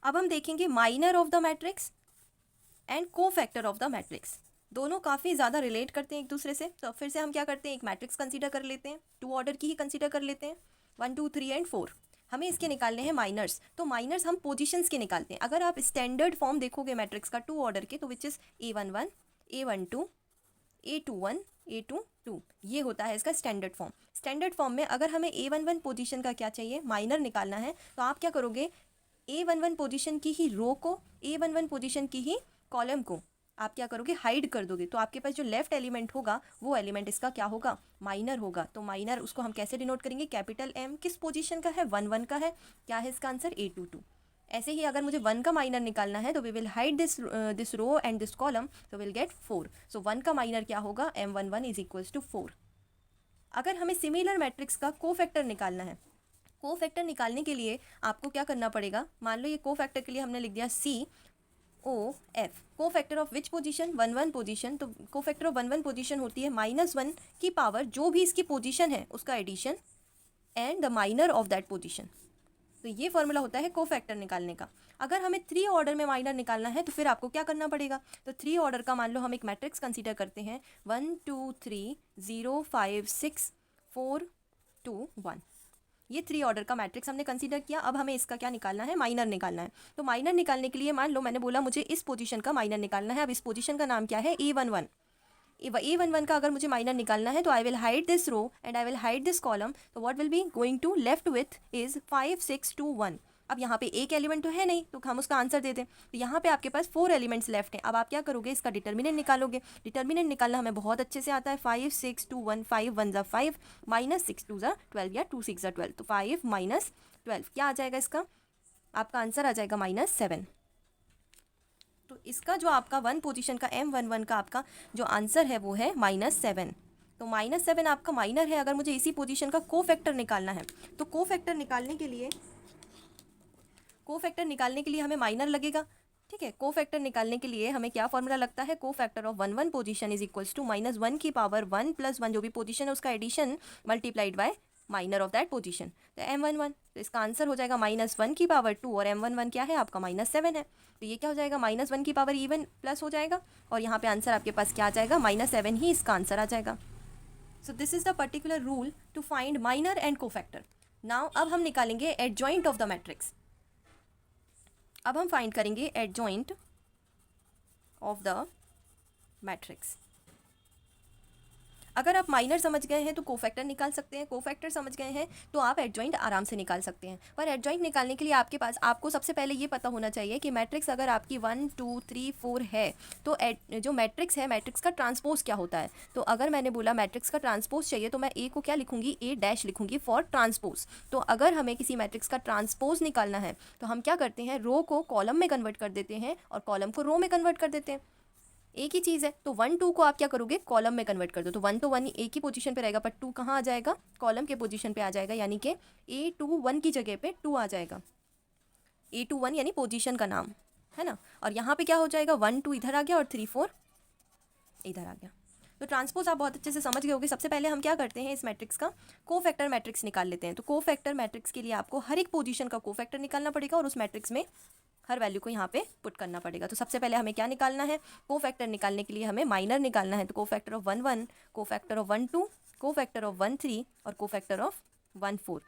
अब हम देखेंगे minor of the matrix and cofactor of the matrix. दोनों काफ़ी ज़्यादा रिलेट करते हैं एक दूसरे से। तो फिर से हम क्या करते हैं, एक मैट्रिक्स कंसीडर कर लेते हैं, 2 ऑर्डर की ही कंसीडर कर लेते हैं, 1 2 3 एंड 4। हमें इसके निकालने हैं माइनर्स। तो माइनर्स हम पोजीशंस के निकालते हैं। अगर आप स्टैंडर्ड फॉर्म देखोगे मैट्रिक्स का 2 ऑर्डर के, तो which is A11 A12 A21 A22, ये होता है इसका स्टैंडर्ड फॉर्म। स्टैंडर्ड फॉर्म में अगर हमें A11 पोजीशन का क्या चाहिए, माइनर निकालना है, तो आप क्या करोगे, A11 पोजीशन की ही रो को, A11 पोजीशन की ही कॉलम को आप क्या करोगे, हाइड कर दोगे। तो आपके पास जो लेफ्ट एलिमेंट होगा वो एलिमेंट इसका क्या होगा, माइनर होगा। तो माइनर उसको हम कैसे डिनोट करेंगे, कैपिटल M। किस पोजीशन का है, 1 1 का है। क्या है इसका आंसर, A22। ऐसे ही अगर मुझे 1 का माइनर निकालना है, तो we will hide this row and this column, तो विल गेट 4। सो 1 का माइनर क्या होगा, M11 इज इक्वल्स टू 4। अगर हमें सिमिलर मैट्रिक्स का कोफैक्टर निकालना है, कोफैक्टर निकालने के लिए आपको क्या करना पड़ेगा, मान लो ये कोफैक्टर के लिए हमने लिख दिया COF। Cofactor of which position, 1 1 position. तो कोफैक्टर ऑफ 1 1 पोजीशन होती है -1 की पावर जो भी इसकी पोजीशन है उसका addition and the minor of that position. तो ये फॉर्मूला होता है कोफैक्टर निकालने का। अगर हमें 3 ऑर्डर में माइनर निकालना है तो फिर आपको क्या करना पड़ेगा, तो 3 ऑर्डर का मान लो हम एक मैट्रिक्स कंसीडर करते हैं, 1 2 3 0 5 6 4 2 1। ये 3 ऑर्डर का मैट्रिक्स हमने कंसीडर किया। अब हमें इसका क्या निकालना है, माइनर निकालना है। तो माइनर निकालने के लिए मान लो मैंने बोला मुझे इस पोजीशन का माइनर निकालना है। अब इस पोजीशन का नाम क्या है, A11। A11 का अगर मुझे माइनर निकालना है तो I will hide this row and I will hide this column. तो what will be going to left with is 5 6 2 1। अब यहाँ पे एक एलिमेंट तो है नहीं, तो हम उसका आंसर दे दें। तो यहाँ पे आपके पास 4 एलिमेंट्स लेफ्ट हैं। अब आप क्या करोगे, इसका डिटर्मिनेंट निकालोगे। डिटर्मिनेंट निकालना हमें बहुत अच्छे से आता है। 5 6 2 1, 5 1 ज़ा 5 माइनस 6 2 ज़ा 12 या 2 6 ज़ा 12। तो 5 माइनस 12 क्या आ जाएगा, इसका आपका आंसर आ जाएगा -7। तो इसका जो आपका 1 पोजीशन का M11 का आपका जो आंसर है वो है -7। तो -7 आपका माइनर है। अगर मुझे इसी पोजीशन का कोफैक्टर निकालना है, तो कोफैक्टर निकालने के लिए हमें माइनर लगेगा। ठीक है, कोफैक्टर निकालने के लिए हमें क्या फॉर्मूला लगता है, cofactor of 1 1 position is equals to -1 की पावर 1 + 1 जो भी पोजीशन है उसका addition multiplied by minor of that position. तो M11, तो इसका आंसर हो जाएगा -1 की पावर 2 और M11 क्या है आपका -7 है। तो ये क्या हो जाएगा, -1 की पावर इवन प्लस हो जाएगा और यहाँ पे आंसर आपके पास क्या आ जाएगा, -7 ही इसका आंसर आ जाएगा। So this is the particular rule to find minor and cofactor. Now अब हम निकालेंगे एडजॉइंट ऑफ द मैट्रिक्स। अब हम फाइंड करेंगे एडजॉइंट ऑफ द मैट्रिक्स। अगर आप माइनर समझ गए हैं तो कोफैक्टर निकाल सकते हैं, कोफैक्टर समझ गए हैं तो आप एडजॉइंट आराम से निकाल सकते हैं। पर एडजॉइंट निकालने के लिए आपको सबसे पहले ये पता होना चाहिए कि मैट्रिक्स अगर आपकी 1 2 3 4 है तो जो मैट्रिक्स है, मैट्रिक्स का ट्रांसपोज क्या होता है। तो अगर मैंने बोला मैट्रिक्स का ट्रांसपोज चाहिए तो मैं ए को क्या लिखूंगी, A' लिखूंगी फॉर ट्रांसपोज। तो अगर हमें किसी मैट्रिक्स का ट्रांसपोज निकालना है तो हम क्या करते हैं, रो को कॉलम में कन्वर्ट कर देते हैं और कॉलम को रो में कन्वर्ट कर देते हैं। एक ही चीज़ है। तो 1 2 को आप क्या करोगे, कॉलम में कन्वर्ट कर दो। तो 1 तो 1 एक ही पोजीशन पे रहेगा, पर 2 कहाँ आ जाएगा, कॉलम के पोजीशन पे आ जाएगा। यानी कि A21 की जगह पे 2 आ जाएगा। A21 यानी पोजीशन का नाम है ना। और यहाँ पे क्या हो जाएगा, 1 2 इधर आ गया और 3 4 इधर आ गया। तो ट्रांसपोज आप बहुत अच्छे से समझ गए होंगे। सबसे पहले हम क्या करते हैं, इस मैट्रिक्स का कोफैक्टर मैट्रिक्स निकाल लेते हैं। तो कोफैक्टर मैट्रिक्स के लिए आपको हर एक पोजीशन का कोफैक्टर निकालना पड़ेगा और उस मैट्रिक्स में हर वैल्यू को यहाँ पे पुट करना पड़ेगा। तो सबसे पहले हमें क्या निकालना है, कोफैक्टर निकालने के लिए हमें माइनर निकालना है। तो cofactor of 1 1, cofactor of 1 2, cofactor of 1 3 और कोफैक्टर ऑफ 1 4।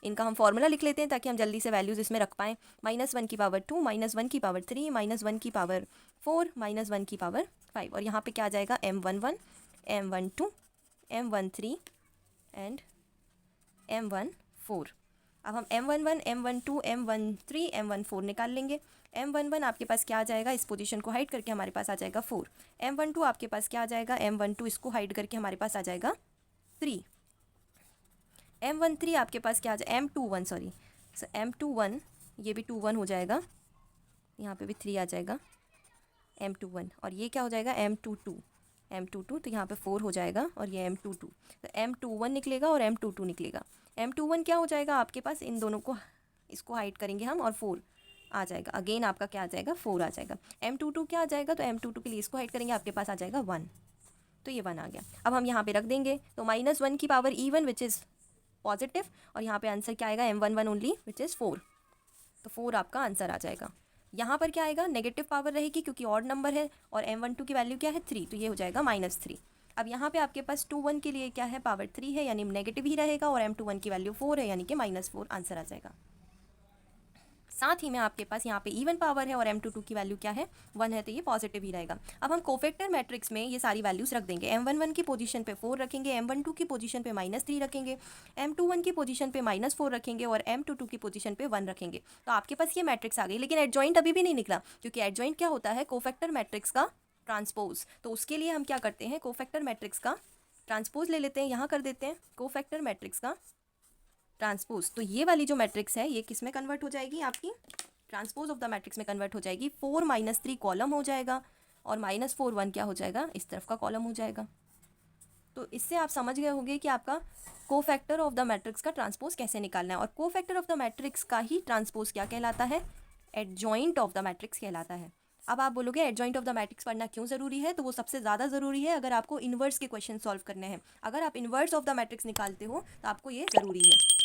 इनका हम फॉर्मूला लिख लेते हैं ताकि हम जल्दी से वैल्यूज़ इसमें रख पाएँ। -1 की पावर 2, -1 की पावर 3, -1 की पावर 4, -1 की पावर 5। और यहाँ पे क्या आ जाएगा, M11 M12 M13 and M14। अब हम M11 M12 M13 M14 निकाल लेंगे। M11 आपके पास क्या आ जाएगा, इस पोजीशन को हाइड करके हमारे पास आ जाएगा 4। M12 आपके पास क्या आ जाएगा, M12 इसको हाइड करके हमारे पास आ जाएगा 3। M13 आपके पास क्या आ जाएगा, M21 सॉरी, M21 ये भी 2 1 हो जाएगा, यहाँ पे भी 3 आ जाएगा M21। और ये क्या हो जाएगा, M22 तो यहाँ पे 4 हो जाएगा और ये M22। तो M21 निकलेगा और M22 निकलेगा। M21 क्या हो जाएगा आपके पास, इन दोनों को इसको हाइड करेंगे हम और 4 आ जाएगा। अगेन आपका क्या आ जाएगा, 4 आ जाएगा। M22 क्या आ जाएगा, तो M22 के लिए इसको हाइड करेंगे, आपके पास आ जाएगा 1। तो ये 1 आ गया। अब हम यहाँ पे रख देंगे। तो -1 की power even which is positive और यहाँ पे आंसर क्या आएगा, M11 ओनली विच इज़ 4। तो 4 आपका आंसर आ जाएगा। यहाँ पर क्या आएगा, नेगेटिव पावर रहेगी क्योंकि ऑड नंबर है और M12 की वैल्यू क्या है 3, तो ये हो जाएगा -3। अब यहाँ पे आपके पास 21 के लिए क्या है, पावर 3 है यानी नेगेटिव ही रहेगा और M21 की वैल्यू 4 है यानी कि -4 आंसर आ जाएगा। साथ ही में आपके पास यहाँ पे इवन पावर है और M22 की वैल्यू क्या है 1 है, तो ये पॉजिटिव ही रहेगा। अब हम कोफैक्टर मैट्रिक्स में ये सारी वैल्यूज रख देंगे। M11 की पोजीशन पे 4 रखेंगे, M12 की पोजीशन पे -3 रखेंगे, M21 की पोजीशन पे -4 रखेंगे और M22 की पोजीशन पे 1 रखेंगे। तो आपके पास ये मैट्रिक्स आ गई। लेकिन एडजॉइंट अभी भी नहीं निकला, क्योंकि एडजॉइंट क्या होता है, कोफैक्टर मैट्रिक्स का ट्रांसपोज। तो उसके लिए हम क्या करते हैं, कोफैक्टर मैट्रिक्स का ट्रांसपोज ले लेते हैं, यहाँ कर देते हैं कोफैक्टर मैट्रिक्स का ट्रांसपोज। तो ये वाली जो मैट्रिक्स है ये किस में कन्वर्ट हो जाएगी, आपकी ट्रांसपोज ऑफ द मैट्रिक्स में कन्वर्ट हो जाएगी। 4 -3 कॉलम हो जाएगा और -4 1 क्या हो जाएगा, इस तरफ का कॉलम हो जाएगा। तो इससे आप समझ गए होंगे कि आपका कोफैक्टर ऑफ द मैट्रिक्स का ट्रांसपोज कैसे निकालना है। और कोफैक्टर ऑफ द मैट्रिक्स का ही ट्रांसपोज क्या कहलाता है, एडजॉइंट ऑफ द मैट्रिक्स कहलाता है। अब आप बोलोगे एडजॉइंट ऑफ द मैट्रिक्स पढ़ना क्यों ज़रूरी है, तो वो सबसे ज़्यादा ज़रूरी है अगर आपको इन्वर्स के क्वेश्चन सॉल्व करने हैं। अगर आप इन्वर्स ऑफ द मैट्रिक्स निकालते हो तो आपको ये ज़रूरी है।